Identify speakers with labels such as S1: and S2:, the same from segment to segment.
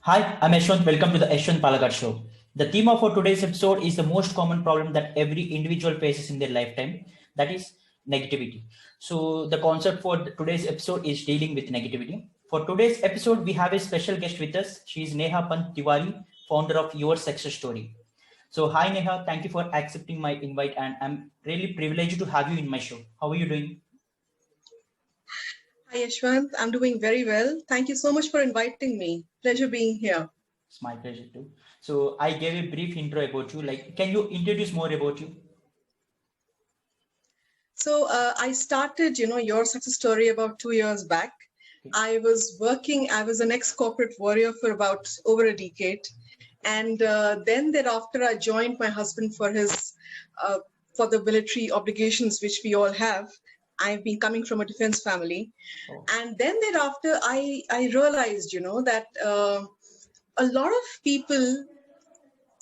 S1: Hi, I'm YASWANTH. Welcome to the YASWANTH Palaghat show. The theme of our today's episode is the most common problem that every individual faces in their lifetime, that is negativity. So, the concept for today's episode is dealing with negativity. For today's episode, we have a special guest with us. She is Neha Pant Tewari, founder of Your Success Story. So, hi Neha, thank you for accepting my invite, and I'm really privileged to have you in my show. How are you doing?
S2: Hi, Yashwant. I'm doing very well. Thank you so much for inviting me. Pleasure being here.
S1: It's my pleasure too. So, I gave a brief intro about you. Can you introduce more about you?
S2: So I started, your success story about 2 years back. I was an ex-corporate warrior for about over a decade. And then thereafter, I joined my husband for for the military obligations, which we all have. I've been coming from a defense family.
S1: Oh.
S2: And then thereafter, I realized, that a lot of people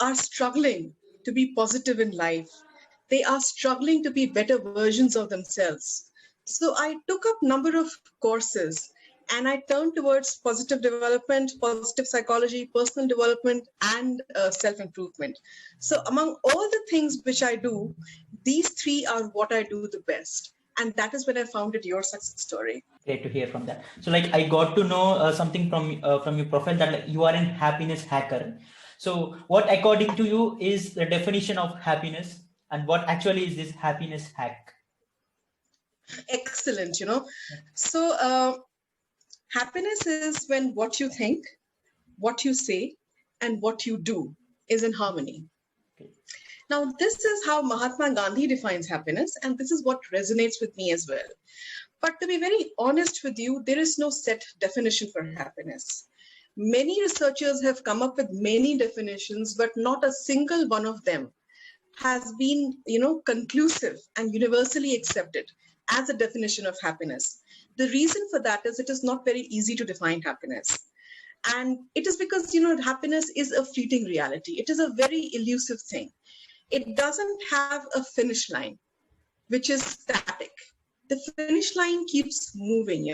S2: are struggling to be positive in life. They are struggling to be better versions of themselves. So I took up number of courses and I turned towards positive development, positive psychology, personal development, and self-improvement. So among all the things which I do, these three are what I do the best. And that is when I founded Your Success Story.
S1: Great to hear from that. So I got to know something from your profile that you are an happiness hacker. So what according to you is the definition of happiness, and what actually is this happiness hack?
S2: Excellent. So happiness is when what you think, what you say, and what you do is in harmony.
S1: Okay.
S2: Now, this is how Mahatma Gandhi defines happiness, and this is what resonates with me as well. But to be very honest with you, there is no set definition for happiness. Many researchers have come up with many definitions, but not a single one of them has been, conclusive and universally accepted as a definition of happiness. The reason for that is it is not very easy to define happiness. And it is because, happiness is a fleeting reality. It is a very elusive thing. It doesn't have a finish line, which is static. The finish line keeps moving,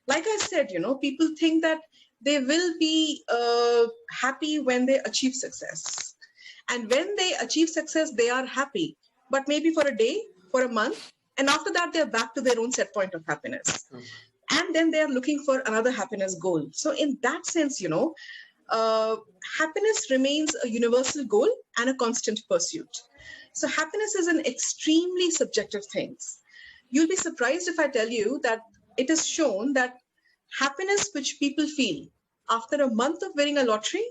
S2: Like I said, people think that they will be happy when they achieve success. And when they achieve success, they are happy, but maybe for a day, for a month. And after that, they're back to their own set point of happiness. And then they're looking for another happiness goal. So in that sense, happiness remains a universal goal and a constant pursuit. So happiness is an extremely subjective thing. You'll be surprised if I tell you that it is shown that happiness which people feel after a month of winning a lottery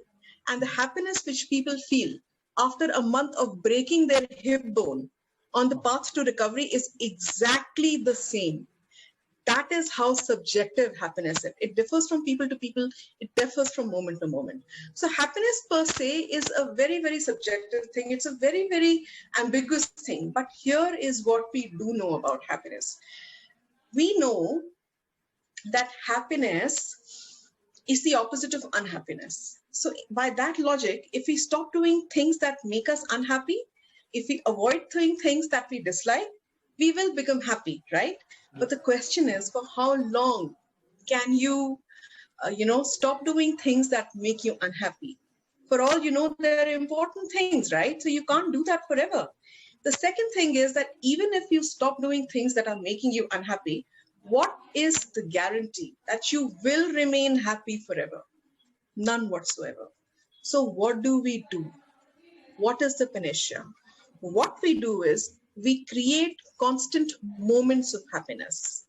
S2: and the happiness which people feel after a month of breaking their hip bone on the path to recovery is exactly the same. That is how subjective happiness is. It differs from people to people. It differs from moment to moment. So happiness per se is a very, very subjective thing. It's a very, very ambiguous thing. But here is what we do know about happiness. We know that happiness is the opposite of unhappiness. So by that logic, if we stop doing things that make us unhappy, if we avoid doing things that we dislike, we will become happy, right? But the question is, for how long can you, stop doing things that make you unhappy? For all you know, they're important things, right? So you can't do that forever. The second thing is that even if you stop doing things that are making you unhappy, what is the guarantee that you will remain happy forever? None whatsoever. So what do we do? What is the panacea? What we do is we create constant moments of happiness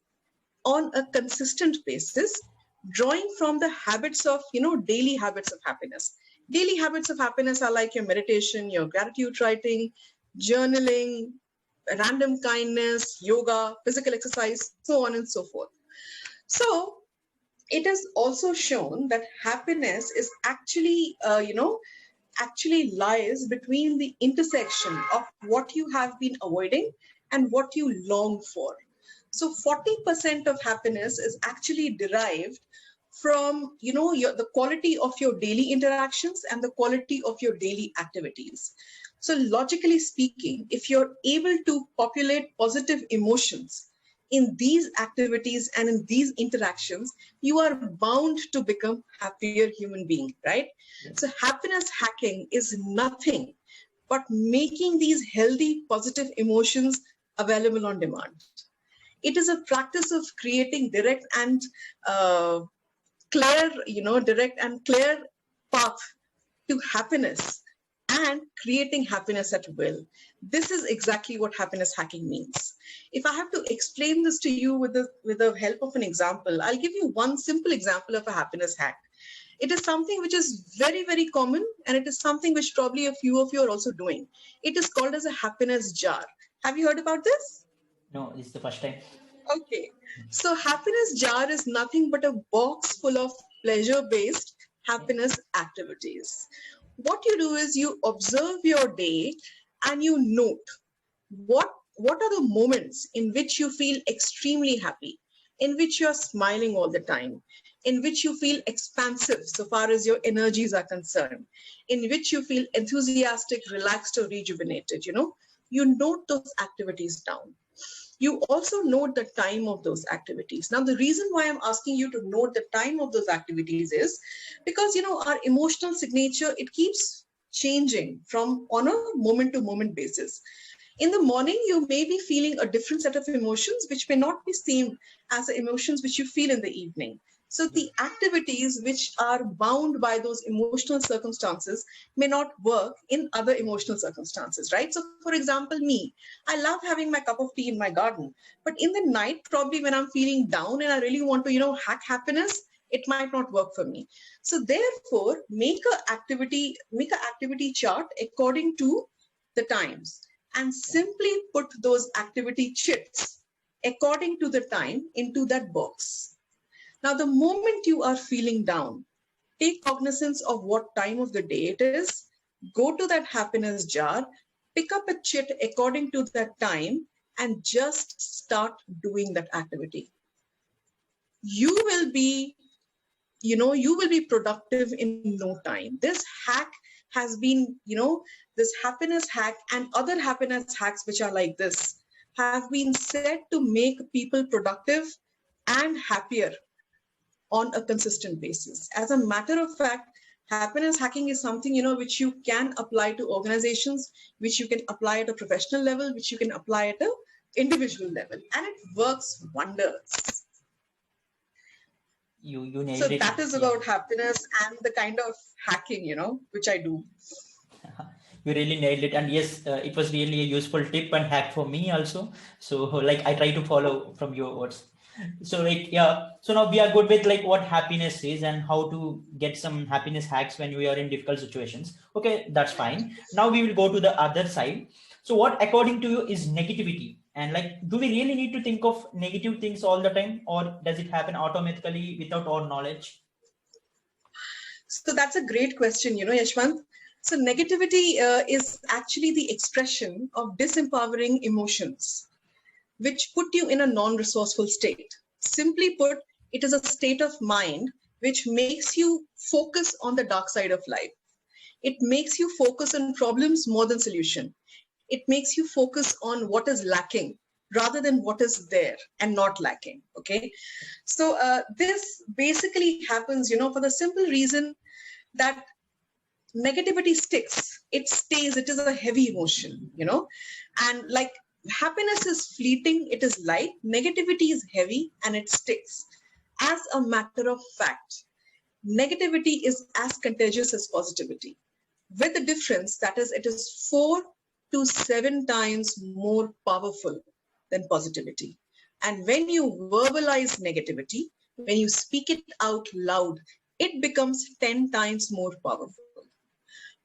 S2: on a consistent basis, drawing from the habits of, daily habits of happiness. Daily habits of happiness are like your meditation, your gratitude writing, journaling, random kindness, yoga, physical exercise, so on and so forth. So it is also shown that happiness is actually, actually lies between the intersection of what you have been avoiding and what you long for. So 40% of happiness is actually derived from, the quality of your daily interactions and the quality of your daily activities. So logically speaking, if you're able to populate positive emotions in these activities and in these interactions, you are bound to become happier human being, right?
S1: Yes.
S2: So happiness hacking is nothing but making these healthy, positive emotions available on demand. It is a practice of creating uh, direct and clear path to happiness and creating happiness at will. This is exactly what happiness hacking means. If I have to explain this to you with the help of an example, I'll give you one simple example of a happiness hack. It is something which is very, very common, and it is something which probably a few of you are also doing. It is called as a happiness jar. Have you heard about this?
S1: No, this is the first time.
S2: Okay. So happiness jar is nothing but a box full of pleasure-based happiness activities. What you do is you observe your day and you note what are the moments in which you feel extremely happy, in which you're smiling all the time, in which you feel expansive so far as your energies are concerned, in which you feel enthusiastic, relaxed, or rejuvenated. You note those activities down. You also note the time of those activities. Now, the reason why I'm asking you to note the time of those activities is because, our emotional signature, it keeps changing from on a moment to moment basis. In the morning, you may be feeling a different set of emotions, which may not be same as the emotions which you feel in the evening. So the activities which are bound by those emotional circumstances may not work in other emotional circumstances, right? So for example, me, I love having my cup of tea in my garden, but in the night, probably when I'm feeling down and I really want to, hack happiness, it might not work for me. So therefore, make an activity chart according to the times and simply put those activity chits according to the time into that box. Now, the moment you are feeling down, take cognizance of what time of the day it is, go to that happiness jar, pick up a chit according to that time, and just start doing that activity. You will be productive in no time. This hack has been, this happiness hack and other happiness hacks which are like this have been said to make people productive and happier on a consistent basis. As a matter of fact, happiness hacking is something, which you can apply to organizations, which you can apply at a professional level, which you can apply at an individual level, and it works wonders.
S1: You nailed
S2: So
S1: it.
S2: that is about happiness and the kind of hacking, which I do.
S1: You really nailed it, and yes, it was really a useful tip and hack for me also. So like I try to follow from your words. So like yeah, so now we are good with like what happiness is and how to get some happiness hacks when we are in difficult situations. Okay, that's fine. Now we will go to the other side. So what according to you is negativity, and like do we really need to think of negative things all the time, or does it happen automatically without our knowledge?
S2: So that's a great question, Yashwant. So negativity is actually the expression of disempowering emotions, which put you in a non-resourceful state. Simply put, it is a state of mind which makes you focus on the dark side of life. It makes you focus on problems more than solution. It makes you focus on what is lacking rather than what is there and not lacking. Okay. So this basically happens, for the simple reason that negativity sticks. It stays. It is a heavy emotion, and like happiness is fleeting. It is light. Negativity is heavy and it sticks. As a matter of fact, negativity is as contagious as positivity, with the difference that is it is 4 to 7 times more powerful than positivity. And when you verbalize negativity, when you speak it out loud, it becomes 10 times more powerful.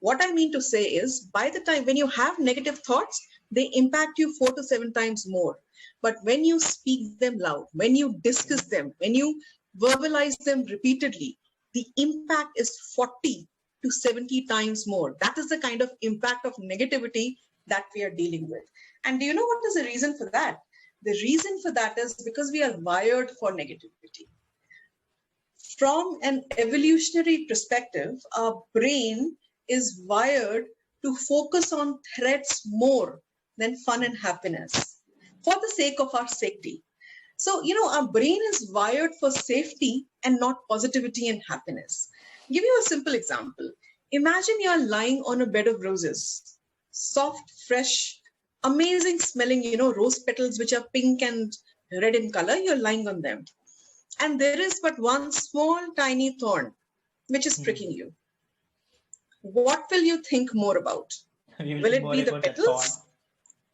S2: What I mean to say is, by the time when you have negative thoughts, they impact you 4 to 7 times more. But when you speak them loud, when you discuss them, when you verbalize them repeatedly, the impact is 40 to 70 times more. That is the kind of impact of negativity that we are dealing with. And do you know what is the reason for that? The reason for that is because we are wired for negativity. From an evolutionary perspective, our brain is wired to focus on threats more than fun and happiness for the sake of our safety. So, our brain is wired for safety and not positivity and happiness. Give you a simple example. Imagine you're lying on a bed of roses, soft, fresh, amazing smelling, rose petals which are pink and red in color. You're lying on them. And there is but one small, tiny thorn which is pricking you. What will you think more about? Will it be the petals?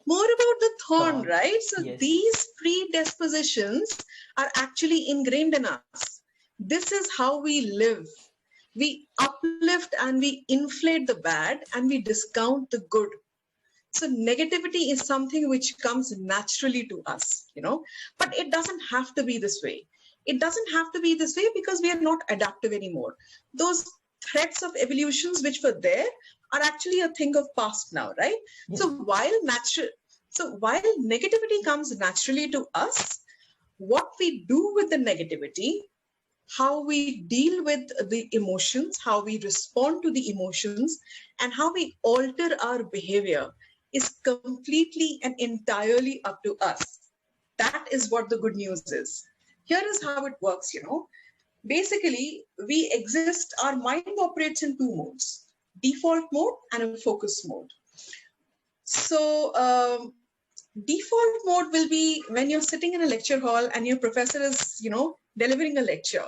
S2: More about the thorn, right? So
S1: yes.
S2: These predispositions are actually ingrained in us. This is how we live. We uplift and we inflate the bad and we discount the good. So negativity is something which comes naturally to us, but it doesn't have to be this way. It doesn't have to be this way because we are not adaptive anymore. Those threats of evolutions which were there are actually a thing of past now, right? Yes. So while negativity comes naturally to us, what we do with the negativity, how we deal with the emotions, how we respond to the emotions, and how we alter our behavior is completely and entirely up to us. That is what the good news is. Here is how it works, Basically, we exist, our mind operates in two modes, default mode and a focus mode. So default mode will be when you're sitting in a lecture hall and your professor is, delivering a lecture.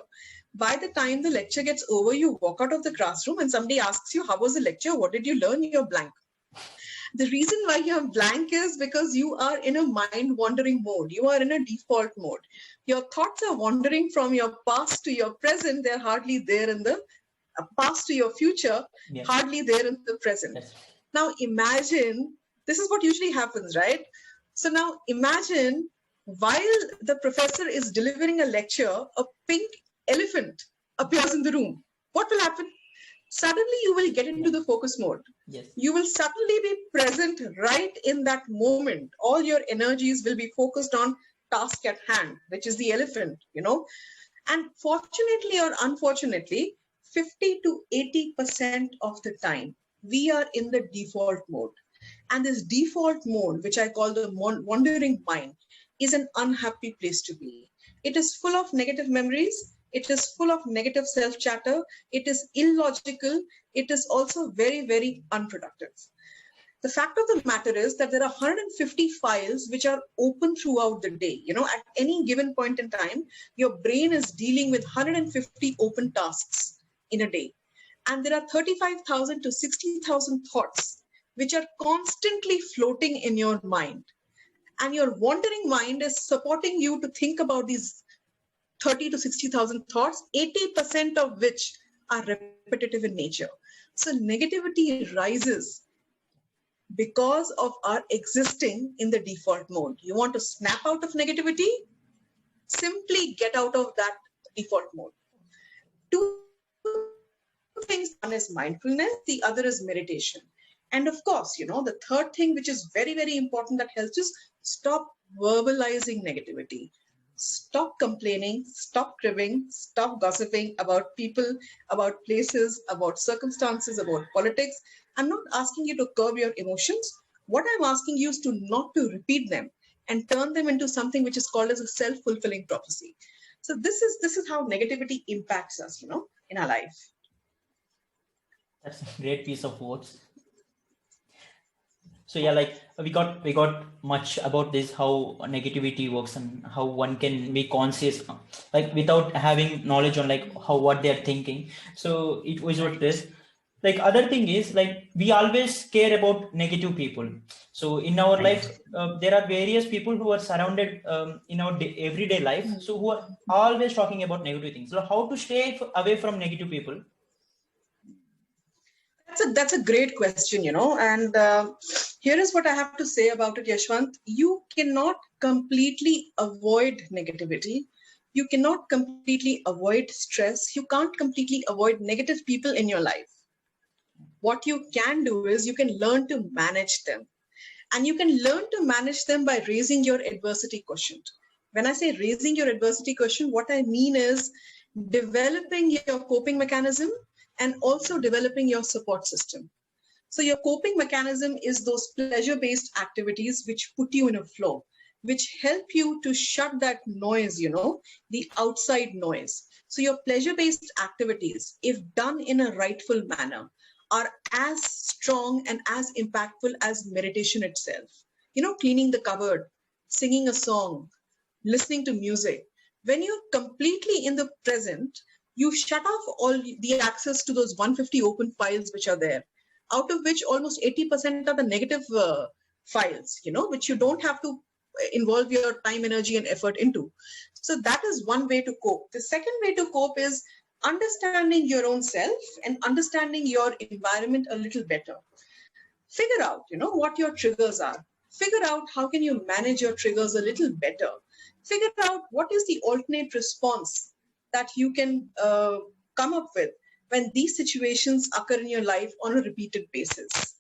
S2: By the time the lecture gets over, you walk out of the classroom and somebody asks you, how was the lecture? What did you learn? You're blank. The reason why you're blank is because you are in a mind wandering mode. You are in a default mode. Your thoughts are wandering from your past to your present. They're hardly there in the past to your future, yes. Hardly there in the present. Yes. Now imagine, this is what usually happens, right? So now imagine while the professor is delivering a lecture, a pink elephant appears in the room. What will happen? Suddenly you will get into the focus mode. Yes. You will suddenly be present right in that moment. All your energies will be focused on task at hand, which is the elephant, And fortunately or unfortunately, 50 to 80% of the time, we are in the default mode. And this default mode, which I call the wandering mind, is an unhappy place to be. It is full of negative memories. It is full of negative self-chatter. It is illogical. It is also very, very unproductive. The fact of the matter is that there are 150 files which are open throughout the day. At any given point in time, your brain is dealing with 150 open tasks in a day. And there are 35,000 to 60,000 thoughts which are constantly floating in your mind. And your wandering mind is supporting you to think about these 30 to 60,000 thoughts, 80% of which are repetitive in nature. So negativity rises because of our existing in the default mode. You want to snap out of negativity? Simply get out of that default mode. Two things, one is mindfulness, the other is meditation. And of course, the third thing, which is very, very important that helps is stop verbalizing negativity. Stop complaining, stop cribbing, stop gossiping about people, about places, about circumstances, about politics. I'm not asking you to curb your emotions. What I'm asking you is to not to repeat them and turn them into something which is called as a self-fulfilling prophecy. So this is how negativity impacts us, in our life.
S1: That's a great piece of words. So yeah, like we got much about this, how negativity works and how one can be conscious, like without having knowledge on like what they're thinking. So it was what this. Like other thing is like we always care about negative people. So in our life, there are various people who are surrounded in our everyday life. So who are always talking about negative things. So how to stay away from negative people?
S2: That's a great question, and here is what I have to say about it, Yashwant. You cannot completely avoid negativity. You cannot completely avoid stress. You can't completely avoid negative people in your life. What you can do is you can learn to manage them. And you can learn to manage them by raising your adversity quotient. When I say raising your adversity quotient, what I mean is developing your coping mechanism and also developing your support system. So your coping mechanism is those pleasure-based activities which put you in a flow. which help you to shut that noise, the outside noise. So your pleasure-based activities, if done in a rightful manner, are as strong and as impactful as meditation itself. Cleaning the cupboard, singing a song, listening to music. When you're completely in the present, you shut off all the access to those 150 open files which are there, out of which almost 80% are the negative files, which you don't have to involve your time, energy, and effort into. So that is one way to cope. The second way to cope is understanding your own self and understanding your environment a little better. Figure out, what your triggers are. Figure out how can you manage your triggers a little better. Figure out what is the alternate response that you can come up with when these situations occur in your life on a repeated basis.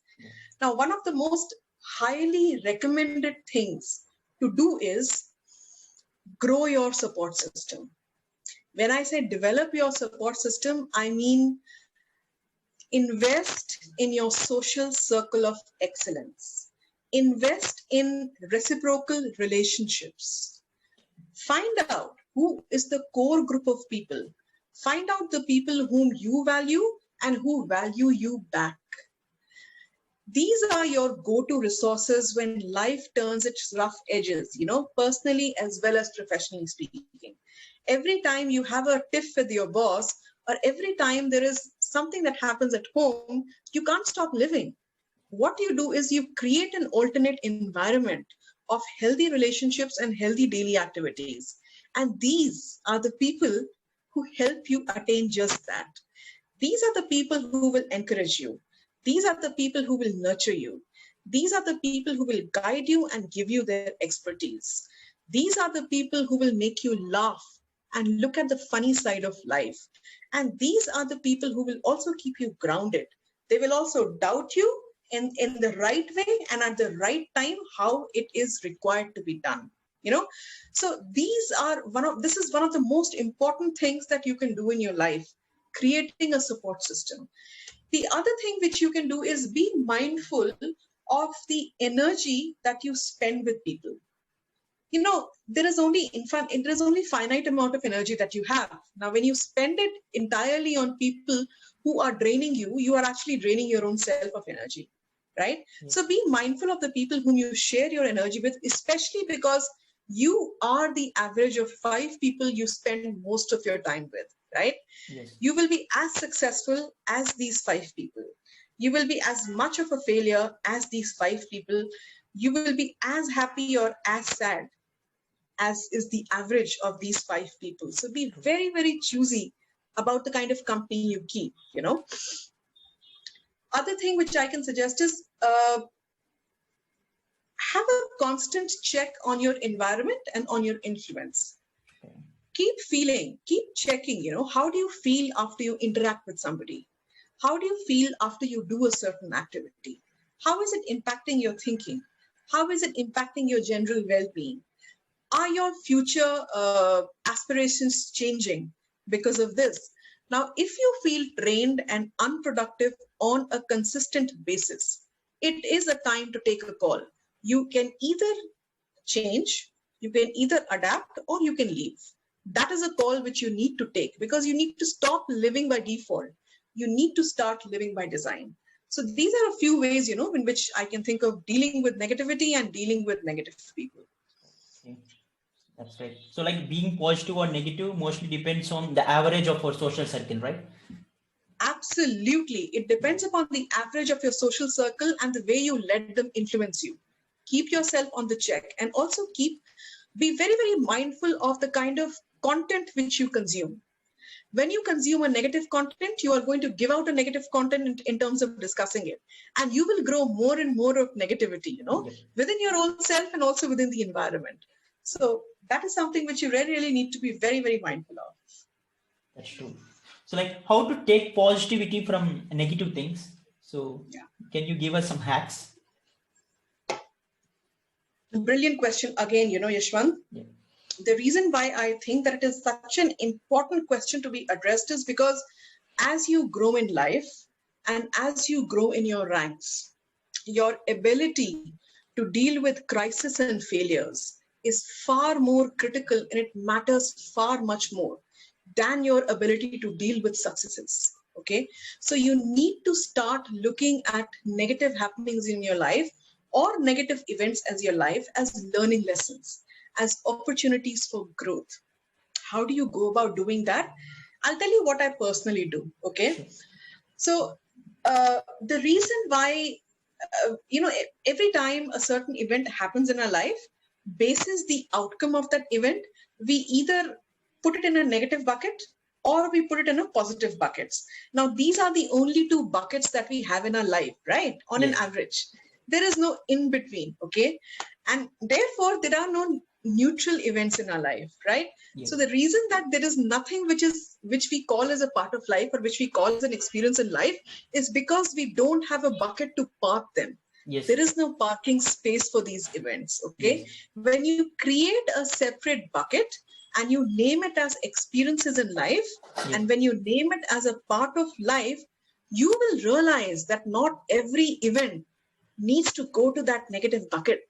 S2: Now, one of the most highly recommended things to do is grow your support system. When I say develop your support system, I mean invest in your social circle of excellence. Invest in reciprocal relationships. Find out who is the core group of people. Find out the people whom you value and who value you back. These are your go-to resources when life turns its rough edges, personally as well as professionally speaking. Every time you have a tiff with your boss, or every time there is something that happens at home, you can't stop living. What you do is you create an alternate environment of healthy relationships and healthy daily activities. And these are the people who help you attain just that. These are the people who will encourage you. These are the people who will nurture you. These are the people who will guide you and give you their expertise. These are the people who will make you laugh and look at the funny side of life. And these are the people who will also keep you grounded. They will also doubt you in the right way and at the right time how it is required to be done. So this is one of the most important things that you can do in your life, creating a support system. The other thing which you can do is be mindful of the energy that you spend with people. There is only finite amount of energy that you have. Now, when you spend it entirely on people who are draining you, you are actually draining your own self of energy, right? So be mindful of the people whom you share your energy with, especially because you are the average of 5 people you spend most of your time with, right?
S1: Yes.
S2: You will be as successful as these 5 people. You will be as much of a failure as these 5 people. You will be as happy or as sad as is the average of these 5 people. So be very, very choosy about the kind of company you keep, Other thing which I can suggest is have a constant check on your environment and on your influence. Keep checking, how do you feel after you interact with somebody? How do you feel after you do a certain activity? How is it impacting your thinking? How is it impacting your general well-being? Are your future aspirations changing because of this? Now, if you feel drained and unproductive on a consistent basis, it is a time to take a call. You can either change, you can either adapt, or you can leave. That is a call which you need to take because you need to stop living by default. You need to start living by design. So these are a few ways, in which I can think of dealing with negativity and dealing with negative people.
S1: Okay. That's right. So like being positive or negative mostly depends on the average of our social circle, right?
S2: Absolutely. It depends upon the average of your social circle and the way you let them influence you. Keep yourself on the check and also be very, very mindful of the kind of content which you consume. When you consume a negative content, you are going to give out a negative content in terms of discussing it. And you will grow more and more of negativity, within your own self and also within the environment. So that is something which you really, really need to be very, very mindful of.
S1: That's true. So like how to take positivity from negative things. So Can you give us some hacks?
S2: Brilliant question again, Yashwant.
S1: Yeah.
S2: The reason why I think that it is such an important question to be addressed is because as you grow in life and as you grow in your ranks, your ability to deal with crisis and failures is far more critical and it matters far much more than your ability to deal with successes. Okay, so you need to start looking at negative happenings in your life or negative events as your life as learning lessons, as opportunities for growth. How do you go about doing that? I'll tell you what I personally do. Okay, so the reason why every time a certain event happens in our life, basis the outcome of that event, we either put it in a negative bucket or we put it in a positive buckets. Now, these are the only two buckets that we have in our life, right? On an average, there is no in between. Okay, and therefore there are no neutral events in our life, right? So the reason that there is nothing which we call as a part of life or which we call as an experience in life is because we don't have a bucket to park them. There is no parking space for these events. Okay, when you create a separate bucket and you name it as experiences in life, and when you name it as a part of life, you will realize that not every event needs to go to that negative bucket.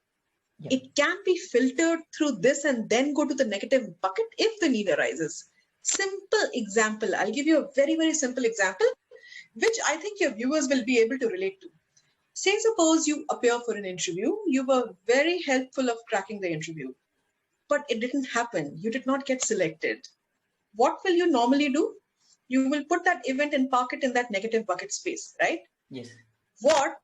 S2: It can be filtered through this and then go to the negative bucket if the need arises. Simple example. I'll give you a very, very simple example, which I think your viewers will be able to relate to. Say, suppose you appear for an interview. You were very helpful of cracking the interview, but it didn't happen. You did not get selected. What will you normally do? You will put that event and park it in that negative bucket space, right? What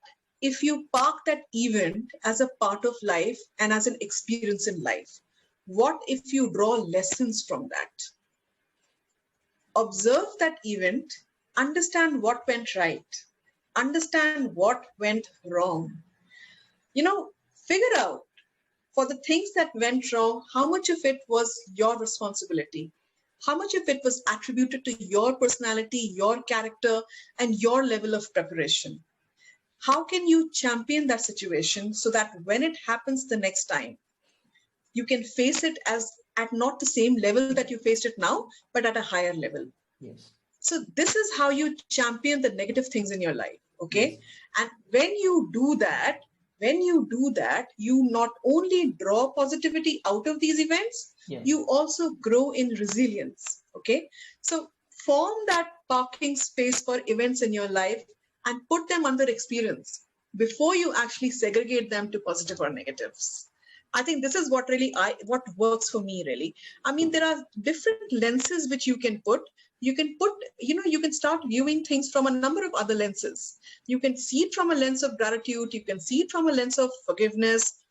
S2: if you park that event as a part of life and as an experience in life? What if you draw lessons from that? Observe that event, understand what went right, understand what went wrong. Figure out for the things that went wrong, how much of it was your responsibility? How much of it was attributed to your personality, your character, and your level of preparation? How can you champion that situation so that when it happens the next time, you can face it as at not the same level that you faced it now, but at a higher level? So this is how you champion the negative things in your life. Okay. And when you do that, you not only draw positivity out of these events, you also grow in resilience. Okay. So form that parking space for events in your life and put them under experience before you actually segregate them to positive or negatives. I think this is what works for me, really. I mean, there are different lenses which you can put. You can start viewing things from a number of other lenses. You can see it from a lens of gratitude. You can see it from a lens of forgiveness.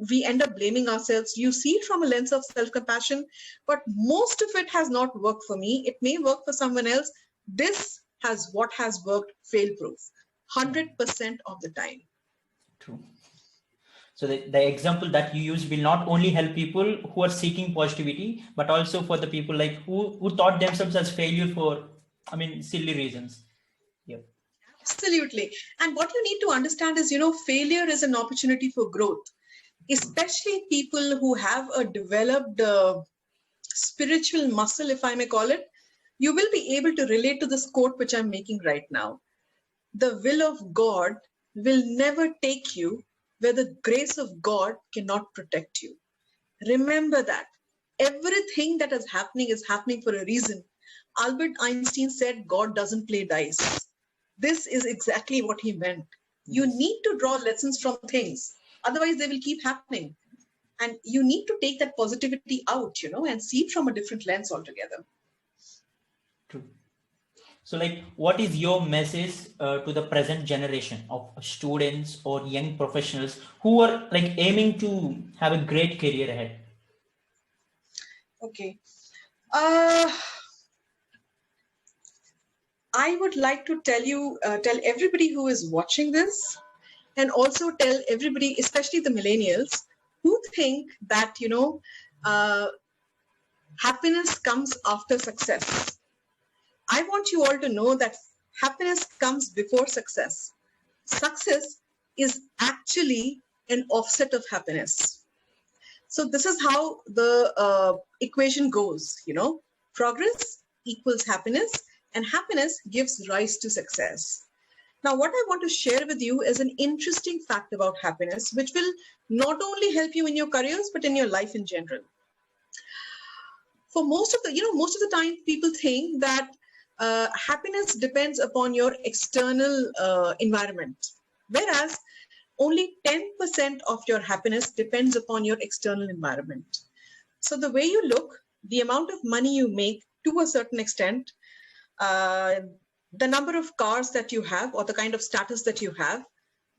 S2: We end up blaming ourselves. You see it from a lens of self-compassion, but most of it has not worked for me. It may work for someone else. This has worked fail-proof 100% of the time.
S1: True. So the example that you use will not only help people who are seeking positivity, but also for the people like who thought themselves as failure for, silly reasons.
S2: Absolutely. And what you need to understand is, failure is an opportunity for growth, especially people who have a developed spiritual muscle, if I may call it. You will be able to relate to this quote which I'm making right now. The will of God will never take you where the grace of God cannot protect you. Remember that. Everything that is happening for a reason. Albert Einstein said God doesn't play dice. This is exactly what he meant. You need to draw lessons from things. Otherwise, they will keep happening. And you need to take that positivity out, and see it from a different lens altogether.
S1: True. So what is your message to the present generation of students or young professionals who are aiming to have a great career ahead?
S2: Okay. I would like to tell everybody who is watching this, and also tell everybody, especially the millennials, who think that, happiness comes after success. I want you all to know that happiness comes before success. Success is actually an offset of happiness. So this is how the equation goes, progress equals happiness, and happiness gives rise to success. Now, what I want to share with you is an interesting fact about happiness, which will not only help you in your careers, but in your life in general. For most of the time, people think that happiness depends upon your external environment, whereas only 10% of your happiness depends upon your external environment. So the way you look, the amount of money you make to a certain extent, the number of cars that you have or the kind of status that you have,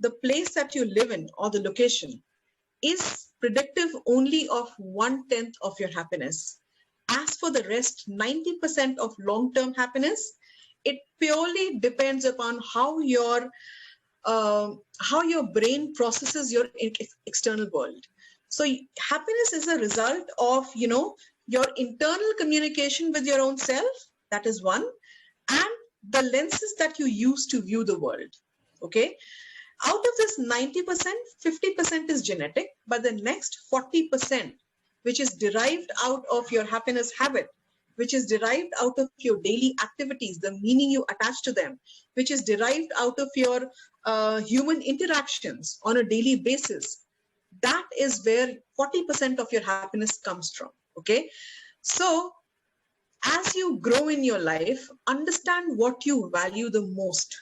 S2: the place that you live in or the location is predictive only of 1/10 of your happiness. As for the rest, 90% of long-term happiness, it purely depends upon how your brain processes your external world. So happiness is a result of, your internal communication with your own self. That is one. And the lenses that you use to view the world. Okay. Out of this 90%, 50% is genetic, but the next 40%, which is derived out of your happiness habit, which is derived out of your daily activities, the meaning you attach to them, which is derived out of your human interactions on a daily basis. That is where 40% of your happiness comes from. Okay. So as you grow in your life, understand what you value the most.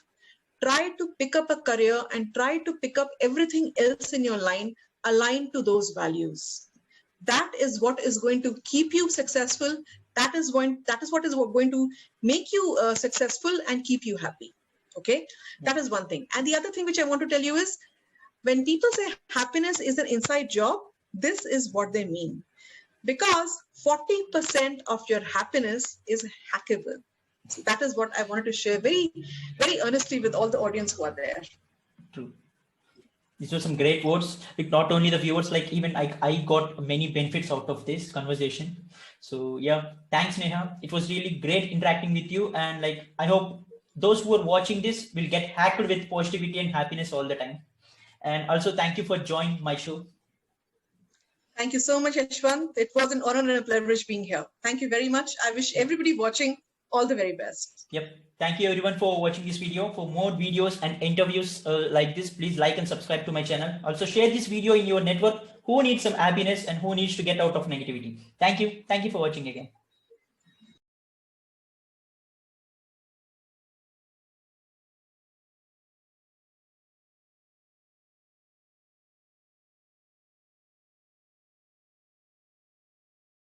S2: Try to pick up a career and try to pick up everything else in your line aligned to those values. That is what is going to keep you successful. That is what is going to make you successful and keep you happy. Okay, that is one thing. And the other thing which I want to tell you is, when people say happiness is an inside job, this is what they mean. Because 40% of your happiness is hackable. So that is what I wanted to share very, very earnestly with all the audience who are there.
S1: True. These were some great words. Like not only the viewers, like even I got many benefits out of this conversation. So yeah, thanks Neha. It was really great interacting with you. And like, I hope those who are watching this will get hacked with positivity and happiness all the time. And also thank you for joining my show.
S2: Thank you so much, Yashwant. It was an honor and a privilege being here. Thank you very much. I wish everybody watching all the very best.
S1: Yep. Thank you everyone for watching this video. For more videos and interviews like this, please like and subscribe to my channel. Also share this video in your network who needs some happiness and who needs to get out of negativity. Thank you. Thank you for watching again.